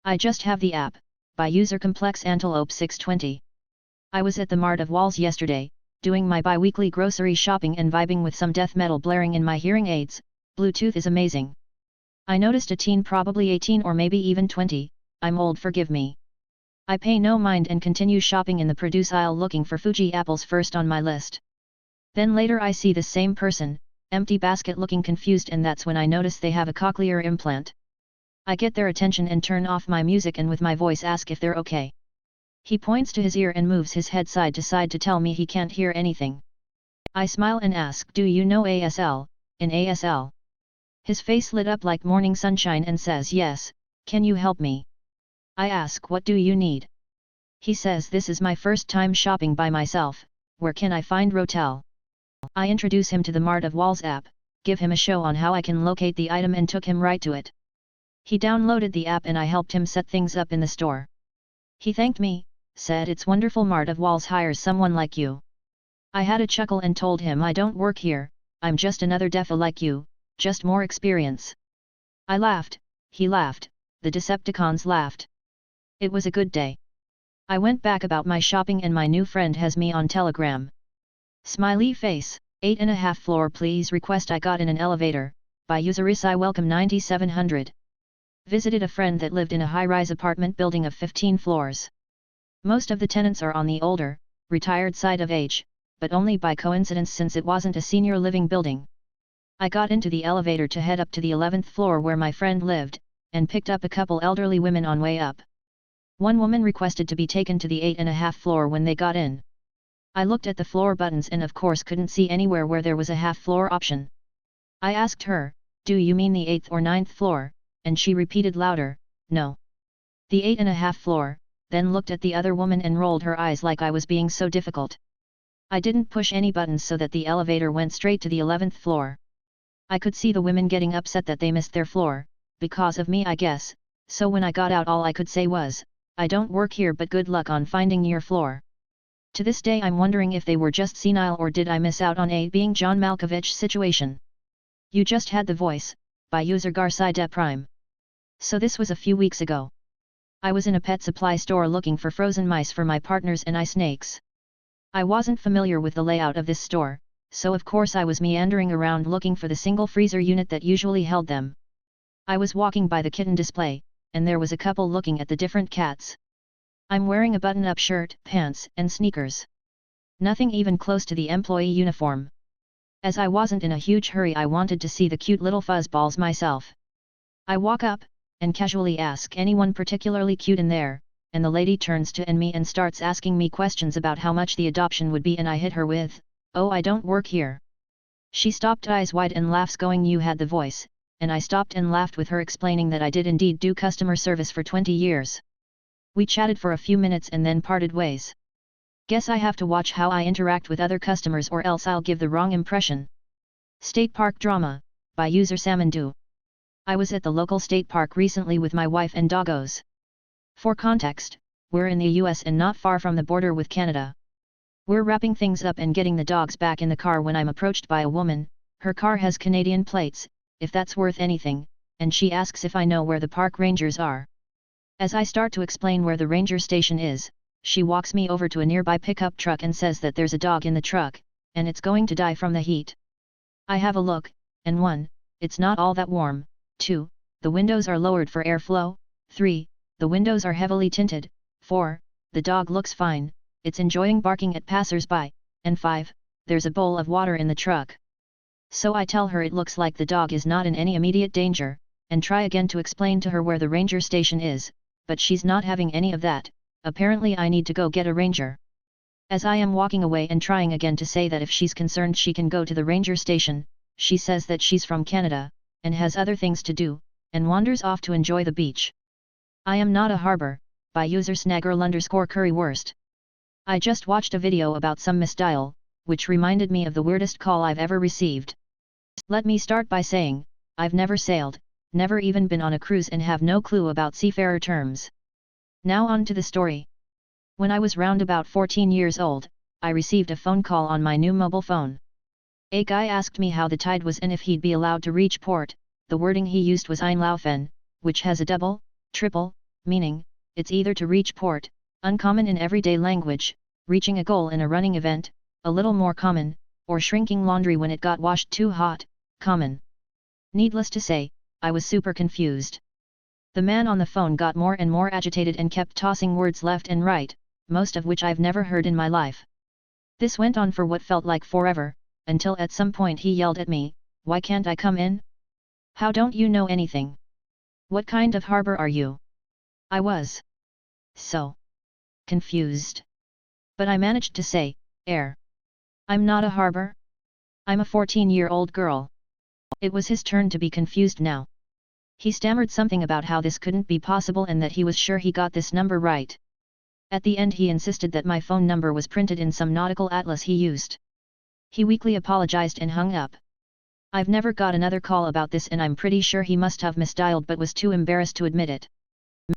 I just have the app, by user Complex Antelope 620. I was at the Mart of Walls yesterday, doing my bi-weekly grocery shopping and vibing with some death metal blaring in my hearing aids. Bluetooth is amazing. I noticed a teen, probably 18 or maybe even 20, I'm old, forgive me. I pay no mind and continue shopping in the produce aisle looking for Fuji apples first on my list. Then later I see the same person, empty basket, looking confused, and that's when I notice they have a cochlear implant. I get their attention and turn off my music and with my voice ask if they're okay. He points to his ear and moves his head side to side to tell me he can't hear anything. I smile and ask, do you know ASL, in ASL? His face lit up like morning sunshine and says, yes, can you help me? I ask, what do you need? He says, this is my first time shopping by myself, where can I find Rotel? I introduce him to the Mart of Walls app, give him a show on how I can locate the item and took him right to it. He downloaded the app and I helped him set things up in the store. He thanked me, said it's wonderful Mart of Walls hires someone like you. I had a chuckle and told him I don't work here, I'm just another defa like you, just more experience. I laughed, he laughed, the Decepticons laughed. It was a good day. I went back about my shopping and my new friend has me on Telegram. Smiley face, 8.5 floor please request. I got in an elevator, by user I welcome 9700. Visited a friend that lived in a high-rise apartment building of 15 floors. Most of the tenants are on the older, retired side of age, but only by coincidence since it wasn't a senior living building. I got into the elevator to head up to the 11th floor where my friend lived, and picked up a couple elderly women on way up. One woman requested to be taken to the 8.5 floor when they got in. I looked at the floor buttons and of course couldn't see anywhere where there was a half floor option. I asked her, do you mean the 8th or 9th floor? And she repeated louder, no. The 8.5 floor, then looked at the other woman and rolled her eyes like I was being so difficult. I didn't push any buttons so that the elevator went straight to the 11th floor. I could see the women getting upset that they missed their floor, because of me I guess, so when I got out all I could say was, I don't work here but good luck on finding your floor. To this day I'm wondering if they were just senile or did I miss out on a being John Malkovich situation. You just had the voice, by user Garside Prime. So this was a few weeks ago. I was in a pet supply store looking for frozen mice for my partners and ice snakes. I wasn't familiar with the layout of this store, so of course I was meandering around looking for the single freezer unit that usually held them. I was walking by the kitten display, and there was a couple looking at the different cats. I'm wearing a button-up shirt, pants, and sneakers. Nothing even close to the employee uniform. As I wasn't in a huge hurry I wanted to see the cute little fuzzballs myself. I walk up, and casually ask anyone particularly cute in there, and the lady turns to me and starts asking me questions about how much the adoption would be and I hit her with, oh I don't work here. She stopped eyes wide and laughs going you had the voice, and I stopped and laughed with her explaining that I did indeed do customer service for 20 years. We chatted for a few minutes and then parted ways. Guess I have to watch how I interact with other customers or else I'll give the wrong impression. State Park Drama, by user Samandu. I was at the local state park recently with my wife and doggos. For context, we're in the US and not far from the border with Canada. We're wrapping things up and getting the dogs back in the car when I'm approached by a woman. Her car has Canadian plates, if that's worth anything, and she asks if I know where the park rangers are. As I start to explain where the ranger station is, she walks me over to a nearby pickup truck and says that there's a dog in the truck, and it's going to die from the heat. I have a look, and 1, it's not all that warm, 2, the windows are lowered for airflow, 3, the windows are heavily tinted, 4, the dog looks fine, it's enjoying barking at passers-by, and 5, there's a bowl of water in the truck. So I tell her it looks like the dog is not in any immediate danger, and try again to explain to her where the ranger station is, but she's not having any of that. Apparently I need to go get a ranger. As I am walking away and trying again to say that if she's concerned she can go to the ranger station, she says that she's from Canada, and has other things to do, and wanders off to enjoy the beach. I am not a harbor, by user Snaggerl_currywurst. I just watched a video about some misdial, which reminded me of the weirdest call I've ever received. Let me start by saying, I've never sailed, never even been on a cruise and have no clue about seafarer terms. Now on to the story. When I was round about 14 years old, I received a phone call on my new mobile phone. A guy asked me how the tide was and if he'd be allowed to reach port. The wording he used was Einlaufen, which has a double, triple, meaning, it's either to reach port, uncommon in everyday language, reaching a goal in a running event, a little more common, or shrinking laundry when it got washed too hot, common. Needless to say, I was super confused. The man on the phone got more and more agitated and kept tossing words left and right, most of which I've never heard in my life. This went on for what felt like forever, until at some point he yelled at me, "Why can't I come in? How don't you know anything? What kind of harbor are you?" I was so confused. But I managed to say, "Air. I'm not a harbor. I'm a 14-year-old girl." It was his turn to be confused now. He stammered something about how this couldn't be possible and that he was sure he got this number right. At the end he insisted that my phone number was printed in some nautical atlas he used. He weakly apologized and hung up. I've never got another call about this and I'm pretty sure he must have misdialed but was too embarrassed to admit it.